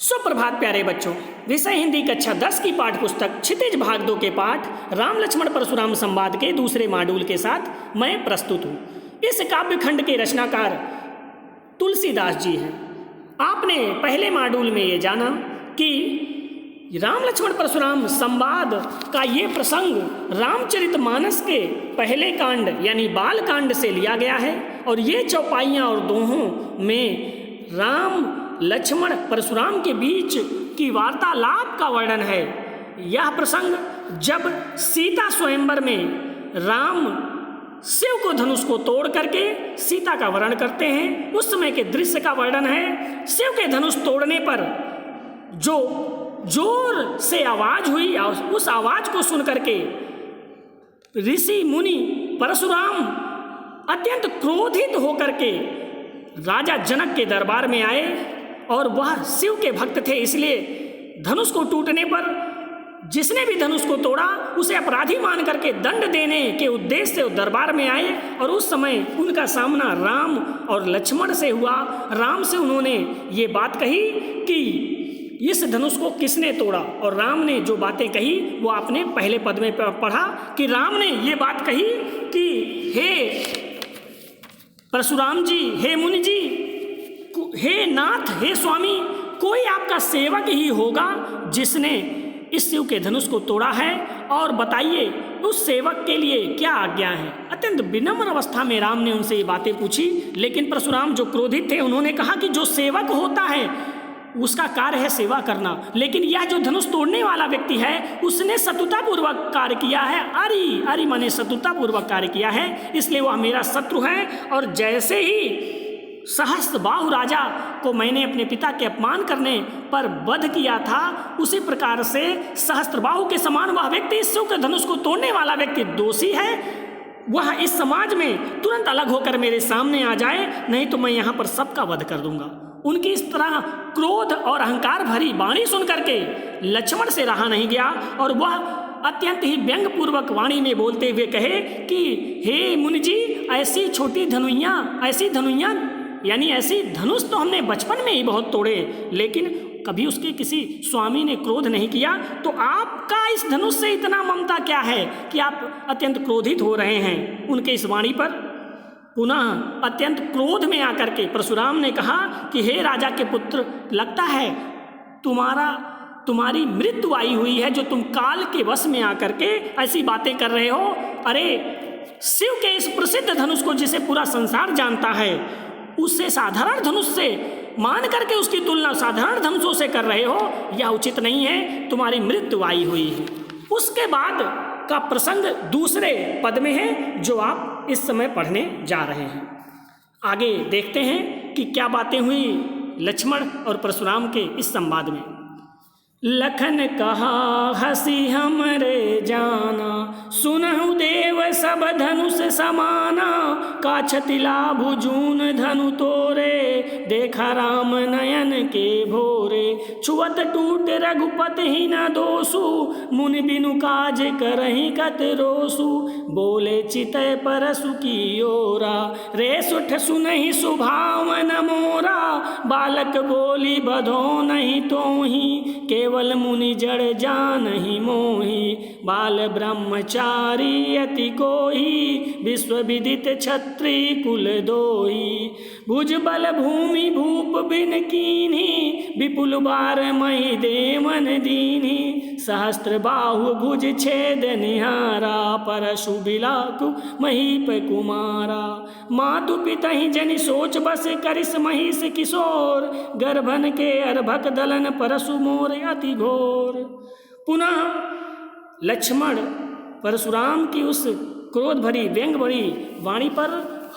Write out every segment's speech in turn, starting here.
सुप्रभात प्यारे बच्चों। विषय हिंदी कक्षा 10 की पाठ पुस्तक क्षितिज भाग 2 के पाठ राम लक्ष्मण परशुराम संवाद के दूसरे मॉड्यूल के साथ मैं प्रस्तुत हूँ। इस काव्य खंड के रचनाकार तुलसीदास जी हैं। आपने पहले मॉड्यूल में ये जाना कि राम लक्ष्मण परशुराम संवाद का ये प्रसंग रामचरितमानस के पहले कांड यानी बाल कांड से लिया गया है और ये चौपाइयाँ और दोहों में राम लक्ष्मण परशुराम के बीच की वार्तालाप का वर्णन है। यह प्रसंग जब सीता स्वयंवर में राम शिव को धनुष को तोड़ करके सीता का वरण करते हैं, उस समय के दृश्य का वर्णन है। शिव के धनुष तोड़ने पर जो जोर से आवाज हुई, उस आवाज को सुन करके ऋषि मुनि परशुराम अत्यंत क्रोधित होकर के राजा जनक के दरबार में आए और वह शिव के भक्त थे, इसलिए धनुष को टूटने पर जिसने भी धनुष को तोड़ा उसे अपराधी मान करके दंड देने के उद्देश्य से दरबार में आए। और उस समय उनका सामना राम और लक्ष्मण से हुआ। राम से उन्होंने ये बात कही कि इस धनुष को किसने तोड़ा, और राम ने जो बातें कही वो आपने पहले पद में पढ़ा कि राम ने ये बात कही कि हे परशुराम जी, हे मुनि जी, हे नाथ, हे स्वामी, कोई आपका सेवक ही होगा जिसने इस शिव के धनुष को तोड़ा है, और बताइए उस सेवक के लिए क्या आज्ञा है। अत्यंत विनम्र अवस्था में राम ने उनसे ये बातें पूछी, लेकिन परशुराम जो क्रोधित थे उन्होंने कहा कि जो सेवक होता है उसका कार्य है सेवा करना, लेकिन यह जो धनुष तोड़ने वाला व्यक्ति है उसने शत्रुतापूर्वक कार्य किया है। अरि माने शत्रुतापूर्वक कार्य किया है, इसलिए वह मेरा शत्रु है। और जैसे ही सहस्त्रबाहु राजा को मैंने अपने पिता के अपमान करने पर वध किया था, उसी प्रकार से सहस्त्रबाहु के समान वह व्यक्ति, इस शिव के धनुष को तोड़ने वाला व्यक्ति दोषी है। वह इस समाज में तुरंत अलग होकर मेरे सामने आ जाए, नहीं तो मैं यहाँ पर सबका वध कर दूंगा। उनकी इस तरह क्रोध और अहंकार भरी वाणी सुन करके लक्ष्मण से रहा नहीं गया और वह अत्यंत ही व्यंग्यपूर्वक वाणी में बोलते हुए कहे कि हे मुनि जी, ऐसी छोटी धनुइयाँ, ऐसी धनुइयाँ यानी ऐसी धनुष तो हमने बचपन में ही बहुत तोड़े, लेकिन कभी उसके किसी स्वामी ने क्रोध नहीं किया, तो आपका इस धनुष से इतना ममता क्या है कि आप अत्यंत क्रोधित हो रहे हैं। उनके इस वाणी पर पुनः अत्यंत क्रोध में आकर के परशुराम ने कहा कि हे राजा के पुत्र, लगता है तुम्हारी मृत्यु आई हुई है, जो तुम काल के वश में आकर के ऐसी बातें कर रहे हो। अरे शिव के इस प्रसिद्ध धनुष को जिसे पूरा संसार जानता है, उससे साधारण धनुष से मान करके उसकी तुलना साधारण धनुषों से कर रहे हो, यह उचित नहीं है, तुम्हारी मृत्यु आई हुई है। उसके बाद का प्रसंग दूसरे पद में है जो आप इस समय पढ़ने जा रहे हैं। आगे देखते हैं कि क्या बातें हुई लक्ष्मण और परशुराम के इस संवाद में। लखन कहा हसी हमरे जाना, सुनहु देव सब धनुष समाना, का क्षति लाभ जून धनु तोरे, देखा राम नयन के भोरे, छुअत टूट रघुपत ही न दोषु, मुनि बिनु काज करहि कत रोसु, बोले चितय परसु की ओरा, रे सुठ सुनहि सुभावन मोरा, बालक बोली बधो नहीं तोहि, केवल मुनि जड़ जानहि मोहि, बाल ब्रह्मचारी अति कोहि, विश्व विदित क्षत्रि कुल दोहि, भुज बल भूमि भूप बिन कीन्हि, विपुल बार मही देवन दीन्हि, सहस्त्र बाहु भुज छेद निहारा, परशु बिलाकु महीप कुमारा, मातु पितहि जनि सोच बस करिस महिष किशोर, गर्भन के अर्भक दलन परशु मोर अति घोर। पुनः लक्ष्मण परशुराम की उस क्रोध भरी व्यंग भरी वाणी पर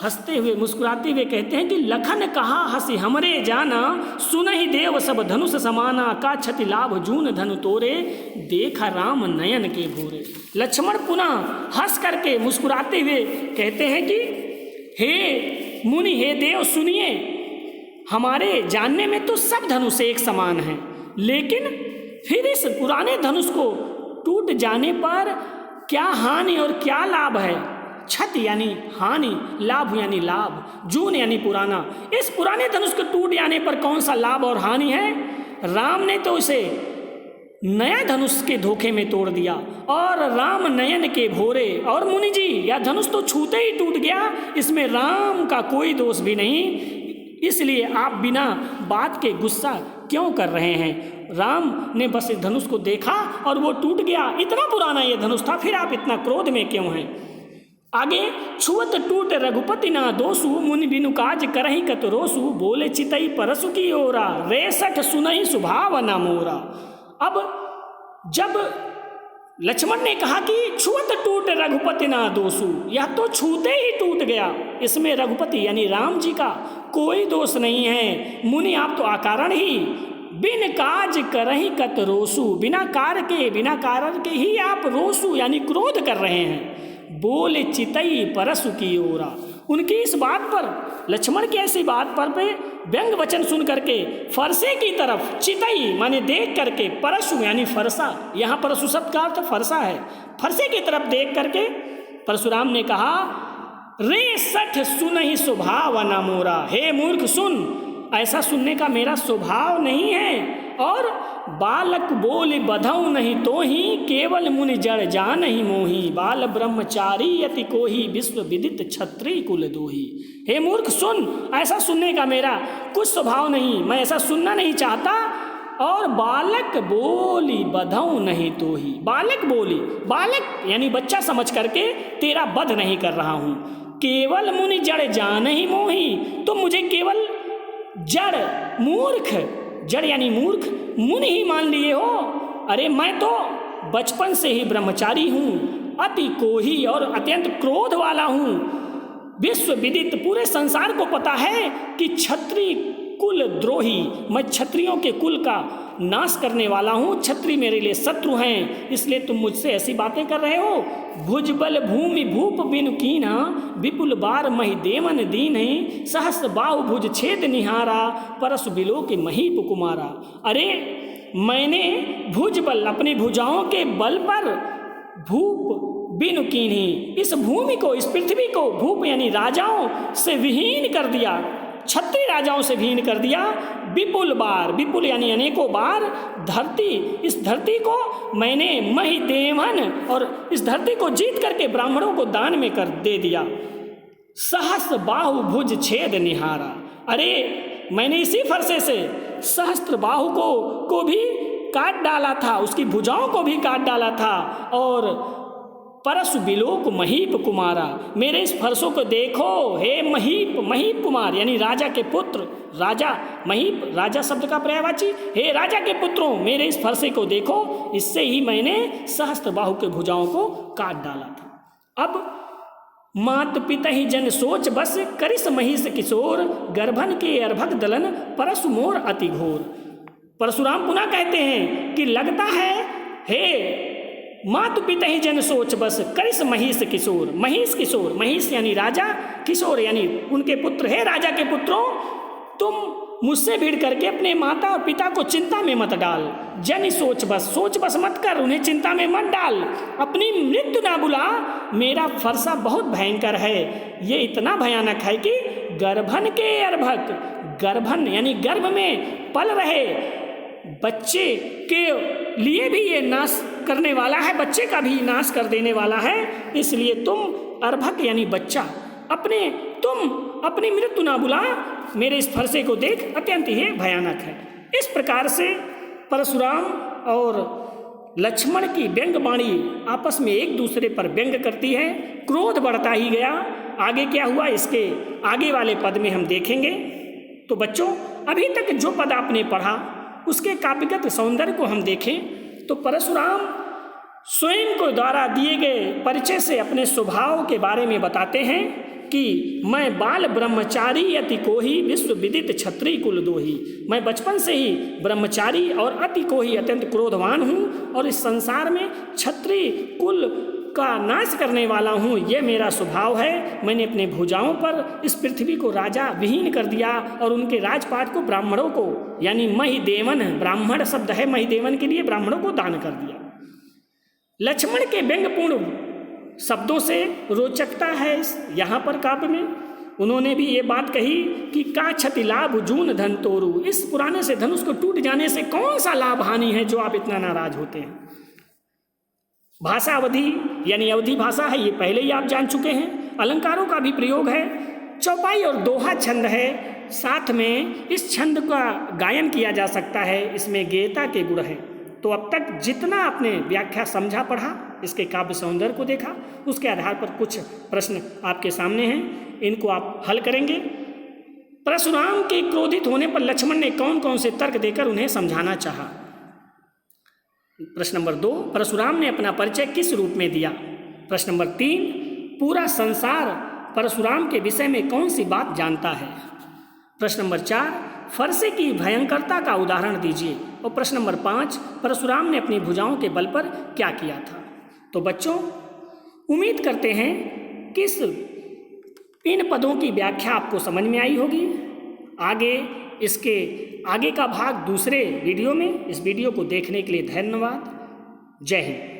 हंसते हुए मुस्कुराते हुए कहते हैं कि लखन कहा हंसी हमरे जाना, सुनहि देव सब धनुष समाना, का क्षति लाभ जून धनु तोरे, देखा राम नयन के भोरे। लक्ष्मण पुनः हंस करके मुस्कुराते हुए कहते हैं कि हे मुनि, हे देव, सुनिए, हमारे जानने में तो सब धनुष एक समान हैं, लेकिन फिर इस पुराने धनुष को टूट जाने पर क्या हानि और क्या लाभ है। क्षति यानी हानि, लाभ यानी लाभ, जून यानी पुराना। इस पुराने धनुष के टूट जाने पर कौन सा लाभ और हानि है। राम ने तो उसे नया धनुष के धोखे में तोड़ दिया और राम नयन के भोरे। और मुनि जी, यह धनुष तो छूते ही टूट गया, इसमें राम का कोई दोष भी नहीं, इसलिए आप बिना बात के गुस्सा क्यों कर रहे हैं? राम ने बस इस धनुष को देखा और वो टूट गया, इतना पुराना ये धनुष था, फिर आप इतना क्रोध में क्यों हैं? आगे, छुअत टूट रघुपति ना दोषु, मुनि बिनु काज करहि कत रोसु, बोले चितई परसु की ओरा, रेसठ सुनहि सुभाव न मोरा। अब जब लक्ष्मण ने कहा कि छुअत टूट रघुपति ना दोषु, यह तो छूते ही टूट गया, इसमें रघुपति यानी राम जी का कोई दोष नहीं है। मुनि, आप तो अकारण ही बिन काज करहि कत रोसु, बिना कारण के ही आप रोसु यानी क्रोध कर रहे हैं। बोले चितई परसु की ओरा, उनकी इस बात पर, लक्ष्मण की ऐसी बात पर पे व्यंग वचन सुन करके फरसे की तरफ, चितई माने देख करके, परसु यानी फरसा, यहाँ परसु शब्द का अर्थ फरसा है, फरसे की तरफ देख करके परशुराम ने कहा, रे सठ सुनहि स्वभाव न मोरा, हे मूर्ख सुन, ऐसा सुनने का मेरा स्वभाव नहीं है। और बालक बोल बधऊ नहीं तो ही, केवल मुनि जड़ जान ही मोही, बाल ब्रह्मचारी यति कोही, विश्व विदित क्षत्रिय कुल दोही। हे मूर्ख सुन, ऐसा सुनने का मेरा कुछ स्वभाव नहीं, मैं ऐसा सुनना नहीं चाहता। और बालक बोली बधऊ नहीं तो ही, बालक बोली, बालक यानी बच्चा समझ करके तेरा वध नहीं कर रहा हूँ। केवल मुनि जड़ जान ही मोही, तो मुझे केवल जड़ मूर्ख, जड़ यानी मूर्ख मुनि ही मान लिए हो। अरे मैं तो बचपन से ही ब्रह्मचारी हूँ, अति कोही और अत्यंत क्रोध वाला हूँ। विश्व विदित, पूरे संसार को पता है कि क्षत्रिय कुल द्रोही, मैं क्षत्रियों के कुल का नाश करने वाला हूँ, क्षत्रिय मेरे लिए शत्रु हैं, इसलिए तुम मुझसे ऐसी बातें कर रहे हो। भुजबल भूमि भूप बिनु कीन्हा, विपुल बार मही देवन दीन है, सहस्र बाहु भुज छेद निहारा, परसु बिलो के महीप कुमारा। अरे मैंने भुजबल, अपनी भुजाओं के बल पर, भूप बिनु कीन्ही, इस भूमि को, इस पृथ्वी को, भूप यानी राजाओं से विहीन कर दिया, क्षत्रिय राजाओं से विहीन कर दिया। विपुल बार, विपुल यानी अनेकों बार, धरती, इस धरती को मैंने मही देवन, और इस धरती को जीत करके ब्राह्मणों को दान में कर दे दिया। सहस्र बाहु भुज छेद निहारा, अरे मैंने इसी फरसे से सहस्त्र बाहु को भी काट डाला था, उसकी भुजाओं को भी काट डाला था। और परसु बिलोक महीप कुमारा, मेरे इस फरसों को देखो, हे महीप, महीप कुमार यानी राजा के पुत्र, राजा महीप, राजा शब्द का पर्यायवाची, हे राजा के पुत्रों, मेरे इस फरसे को देखो, इससे ही मैंने सहस्त्र बाहु के भुजाओं को काट डाला था। अब मात पिता ही जन सोच बस, करिस महिष किशोर, गर्भन के अर्भक दलन, परसु मोर अति घोर। परशुराम पुनः कहते हैं कि लगता है, हे मातु पिता ही जन सोच बस, करिस महिष किशोर, महिष किशोर, महिष यानी राजा, किशोर यानी उनके पुत्र, है राजा के पुत्रों, तुम मुझसे भीड़ करके अपने माता और पिता को चिंता में मत डाल। जन सोच बस मत कर, उन्हें चिंता में मत डाल, अपनी मृत्यु ना बुला, मेरा फरसा बहुत भयंकर है, ये इतना भयानक है कि गर्भन के अर्भक, गर्भन यानी गर्भ में पल रहे बच्चे के लिए भी ये नाश करने वाला है, बच्चे का भी नाश कर देने वाला है, इसलिए तुम अर्भक यानी बच्चा, तुम अपनी मृत्यु ना बुला, मेरे इस फरसे को देख, अत्यंत ही भयानक है। इस प्रकार से परशुराम और लक्ष्मण की व्यंग वाणी आपस में एक दूसरे पर व्यंग करती है, क्रोध बढ़ता ही गया। आगे क्या हुआ इसके आगे वाले पद में हम देखेंगे। तो बच्चों, अभी तक जो पद आपने पढ़ा उसके काव्यगत सौंदर्य को हम देखें तो परशुराम स्वयं को द्वारा दिए गए परिचय से अपने स्वभाव के बारे में बताते हैं कि मैं बाल ब्रह्मचारी अति कोही, विश्व विदित क्षत्रिय कुल दोही। मैं बचपन से ही ब्रह्मचारी और अति कोही अत्यंत क्रोधवान हूँ और इस संसार में क्षत्रिय कुल का नाश करने वाला हूँ, यह मेरा स्वभाव है। मैंने अपने भुजाओं पर इस पृथ्वी को राजा विहीन कर दिया और उनके राजपाट को ब्राह्मणों को, यानी महिदेवन, ब्राह्मण शब्द है महिदेवन के लिए, ब्राह्मणों को दान कर दिया। लक्ष्मण के व्यंग्यपूर्ण शब्दों से रोचकता है यहाँ पर काव्य में। उन्होंने भी ये बात कही कि का क्षति लाभ जून धन तोरू, इस पुराने से धनुष को टूट जाने से कौन सा लाभ हानि है जो आप इतना नाराज होते हैं। भाषा अवधि यानी अवधि भाषा है, ये पहले ही आप जान चुके हैं। अलंकारों का भी प्रयोग है। चौपाई और दोहा छंद है, साथ में इस छंद का गायन किया जा सकता है, इसमें गेयता के गुण हैं। तो अब तक जितना आपने व्याख्या समझा पढ़ा, इसके काव्य सौंदर्य को देखा, उसके आधार पर कुछ प्रश्न आपके सामने हैं, इनको आप हल करेंगे। परशुराम के क्रोधित होने पर लक्ष्मण ने कौन कौन से तर्क देकर उन्हें समझाना चाहा। प्रश्न नंबर 2, परशुराम ने अपना परिचय किस रूप में दिया। प्रश्न नंबर 3, पूरा संसार परशुराम के विषय में कौन सी बात जानता है। प्रश्न नंबर 4, फरसे की भयंकरता का उदाहरण दीजिए। और प्रश्न नंबर 5, परशुराम ने अपनी भुजाओं के बल पर क्या किया था। तो बच्चों, उम्मीद करते हैं कि इन पदों की व्याख्या आपको समझ में आई होगी। इसके आगे का भाग दूसरे वीडियो में। इस वीडियो को देखने के लिए धन्यवाद। जय हिंद।